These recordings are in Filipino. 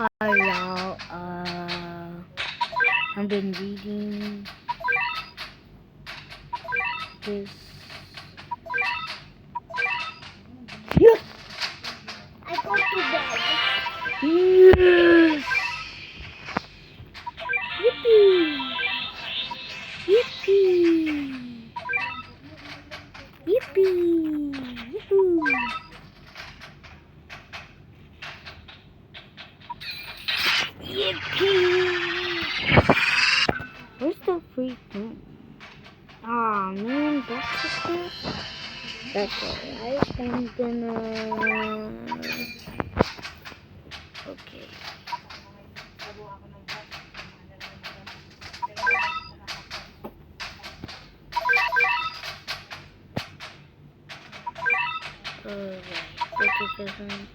Hello, I've been reading this. Yes! I go to bed. Yes! Yippee! Yippee! Yippee! Yahoo! Yippee! Where's the free thing? Aw, man, that's it. That's alright. I'm gonna. Okay. Alright. 57.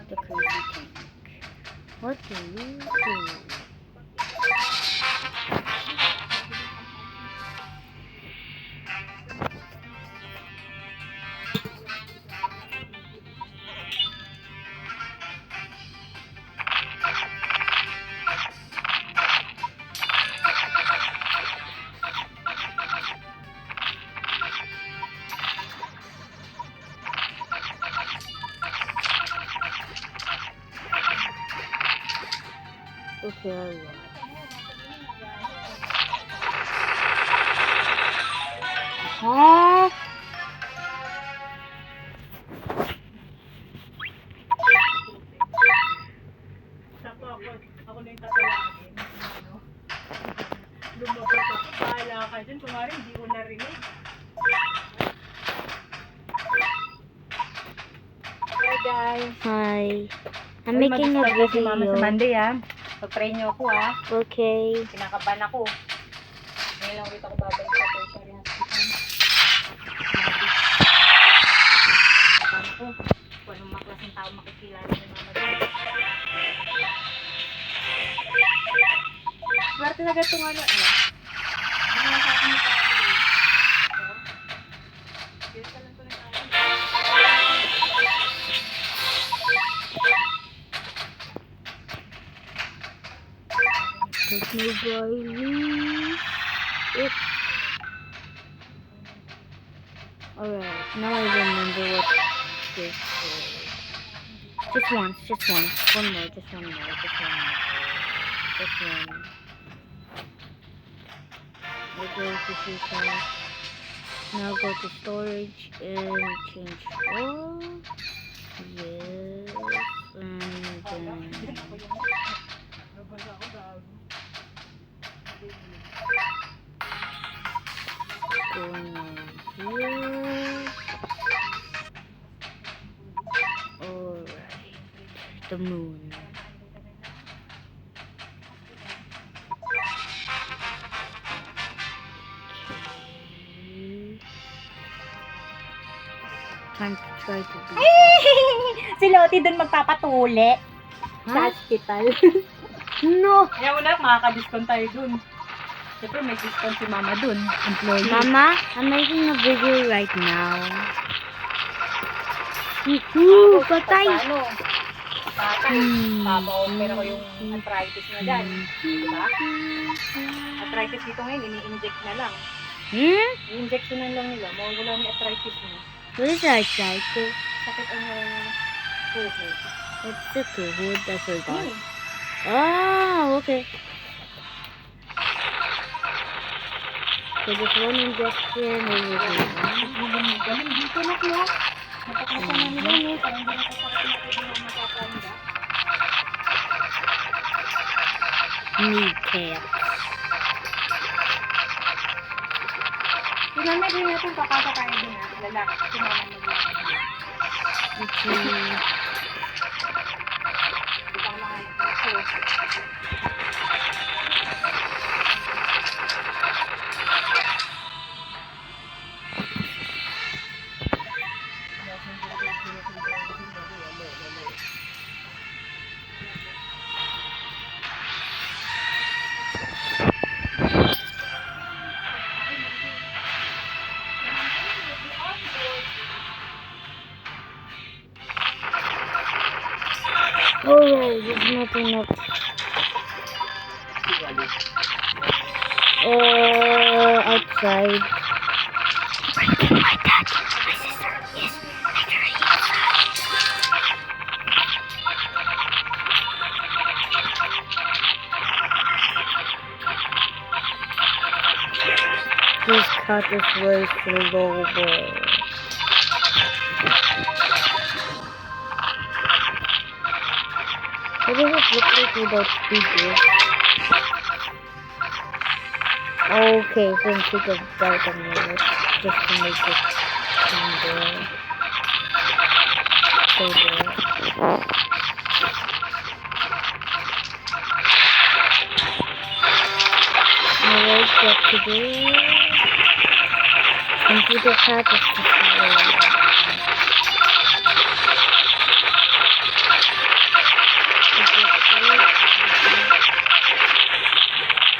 The crazy tank. What do you do? Okay, alright. Huh? Ako na yung tatalangin. Lumabas ako. Bahala ka dyan. Kumari, hindi ko narinig. Hi guys. Hi. I'm making a Si Mama sa video. Monday Pag-pray niyo ako Okay. Kinakabahan ako. Ngayon lang ulit ako babalik sa tertiary hospital. Kinakabahan ako. Kung anong mga klaseng tao makikilala ni Mama doon. Swerte na gatong ano Ano nga sa akin ni Pablo Yes ka lang ko na tayo. Let me release it. Alright, now I remember what this is. Just once. One more, just one more. Just one. I go to system. Now go to storage and change all. Yes. And then going on here. Alright. The moon. Okay. Time to try to be. Si Lottie dun magpapatuli sa Huh? hospital. No! Kaya una, makaka-discount tayo dun. Siyempre may discount si Mama dun. Employee. Mama, I'm making a video right now. Woohoo! Patay! Ano? Patay. Papa-opera ko yung arthritis na dyan. Diba? Arthritis dito ngayon, ini-inject na lang. I-injectionan lang nila. Mawawala na yung arthritis mo. What is arthritis? Sakit ang tuhod. It's the tuhod, I forgot. Hmm. Oh, okay. So this one injection is Galing dito na ko. Napakasa na nila no. Parang hindi nakasakit na makakanda. knee cap. Tingnan din natin papasa tayo din lalaki si Mama maglakad. Ibang mga ito. eating up. Outside. My dad, my sister is literally outside. This cat is way slow. What does it look like without speakers? Okay, so I'm sick of about a minute just to make it from there. So there. Alright, what to do? Computer cat is to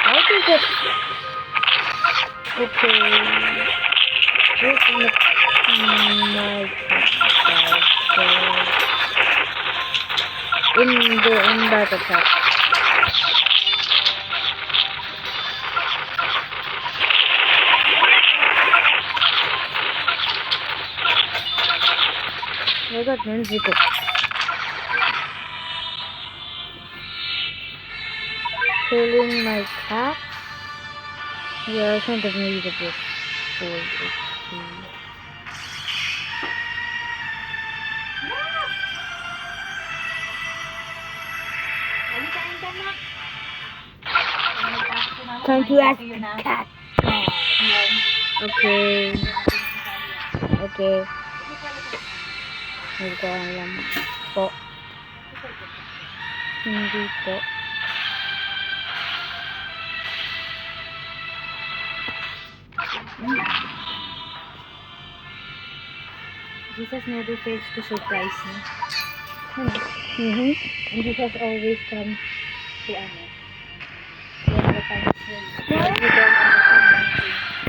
how does it? Okay. Where's my in that attack. I got Nenzuko. Killing my cat? Yeah, I kind of need a bit for it too. Time to ask the cat. Okay. Okay. Hindi ko alam po. Hindi po. Jesus never fails to surprise me. And Jesus always comes to ano.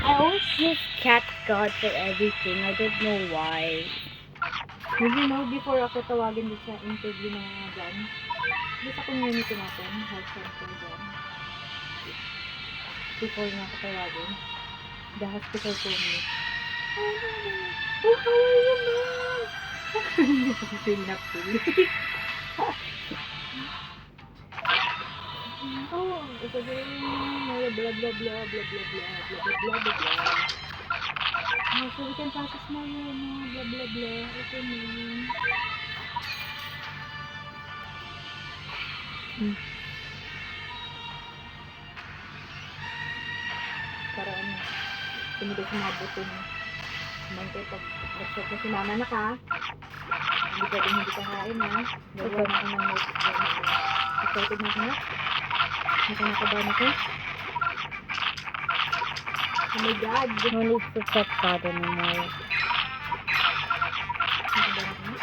I always use cat god for everything. I don't know why. Did you know before ako tawagin din sa interview na dyan? Di sa community natin, health center dyan. Before nga ako tawagin, the hospital told me, oh, how are you, ma'am? Hindi ko feel na feel. Oh, ito din, blah blah blah blah blah blah blah blah blah blah. Oh, so we can process now yun, blah blah blah. Okay, ma'am. Para ano, tumigas yung mga buto mo. Mante, pag nag-start na si mama na ka, hindi pwedeng hindi ka kain ha. Gagawa na ka ng notes. Excited na ka na? Nakanakabahan ako? Oh my God! No need to check God anymore. Nakabahan ako na?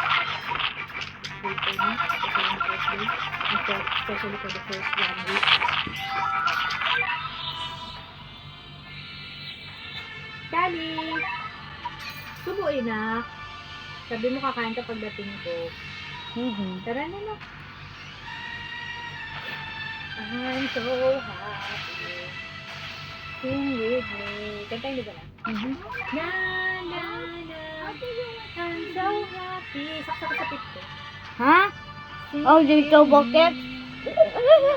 Wait for me. Ito yung first day. Especially for the first 1 week. Dali! Subuin na. Sabi mo kakain ka pagdating ko. Tara na na. I'm so happy. Sing with me. Kantayin di ba na? Na, na, na. I'm so happy. Saksa ko sa pit ko. Ha? Sing Oh, dito with bakit? me.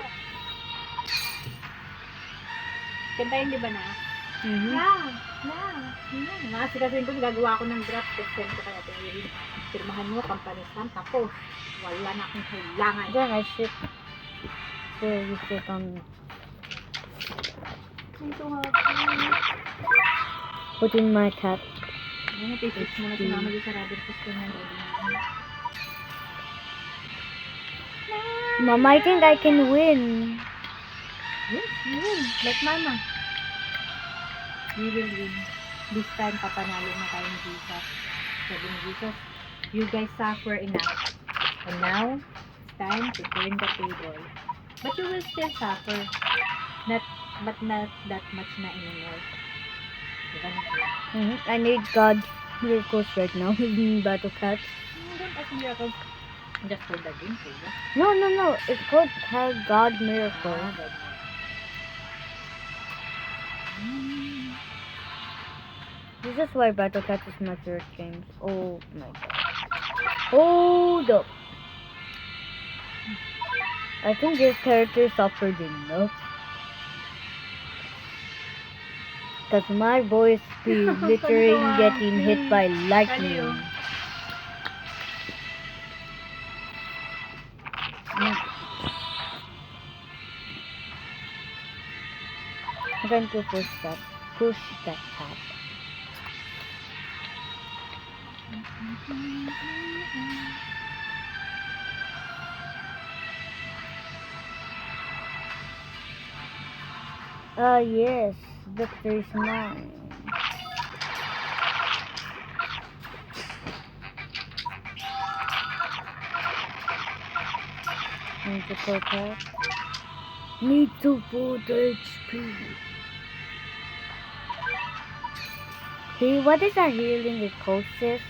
Kantayin di ba na? Mga sikasin ko, gagawa ko ng draft test ko kaya tingin. Pirmahan mo, company stamp, tapos wala na akong kailangan. Then I sit where you sit on. I'm so happy. Put in my cat. Ano, titis mo na si mama dyan sa rubber system ng daddy. Mama, I think I can win. Yes, you win. Like mama. We will win. This time, papanalo na tayo ni Jesus. Sabi ni Jesus, you guys suffer enough. And now, it's time to turn the table. But you will still suffer. But not that much na anymore. Diba na? I need God miracles right now in Battle Cat. Don't ask miracles. Just for the game, kuya. No. It's called Tag God Miracle. This is why Battle Cat is my favorite game. Oh my god. Hold up. I think this character suffered enough. Cause my voice be literally getting hit by lightning. I'm going to push that tab. Yes, victory is mine. Need to protect. Need to put HP. Hey, what is a healing ecosis?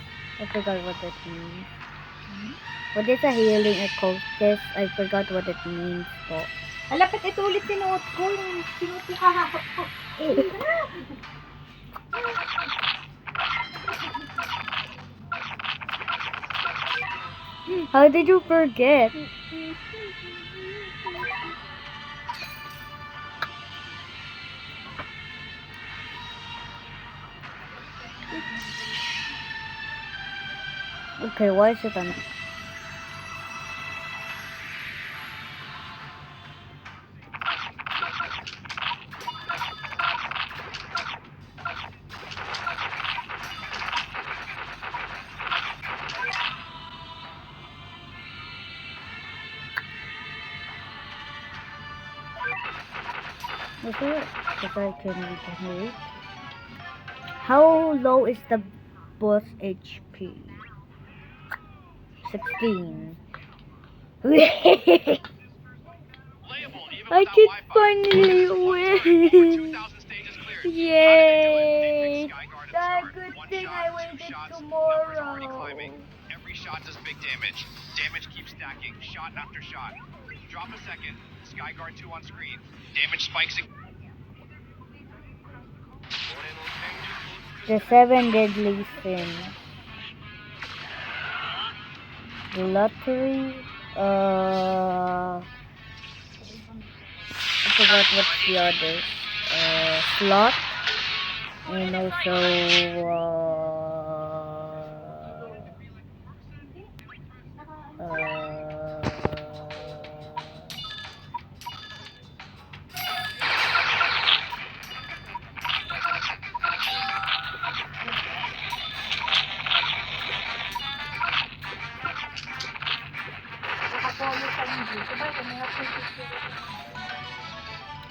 I forgot what that means. What is a healing ecosis? I forgot what it means po. Alapit ito ulit sinuot ko. Yung sinuot ko kahapon ko. How did you forget? Okay, why is it on? Okay, because I can regenerate. How low is the boss HP? 16. I can finally win! Yay! That's a good thing I waited tomorrow. Every shot does big damage. Damage keeps stacking, shot after shot. Drop a second. Skyguard 2 on screen. Damage spikes in. The 7 deadly sins. Lottery. I forgot what's the other. Slot. And also.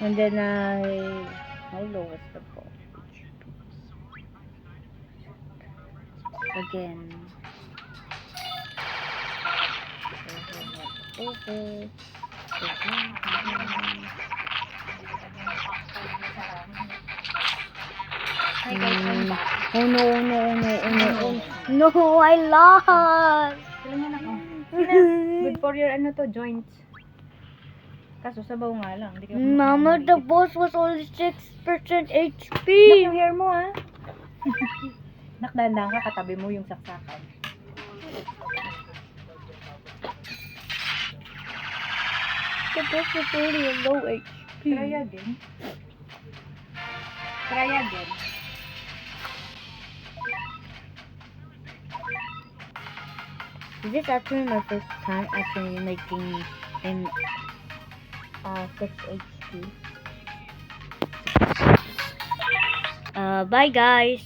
And then how low was the ball? Again. Over. Oh no, I lost! Good for your joints. Kaso sabaw nga lang. Hindi ka Mama, the boss was only 6% HP. Nak, yung hair mo ha. Nakdahan ka, katabi mo yung saksakan. The boss was only a low HP. Try again. Try again. Is this actually my first time actually making an 6 HP? Bye guys.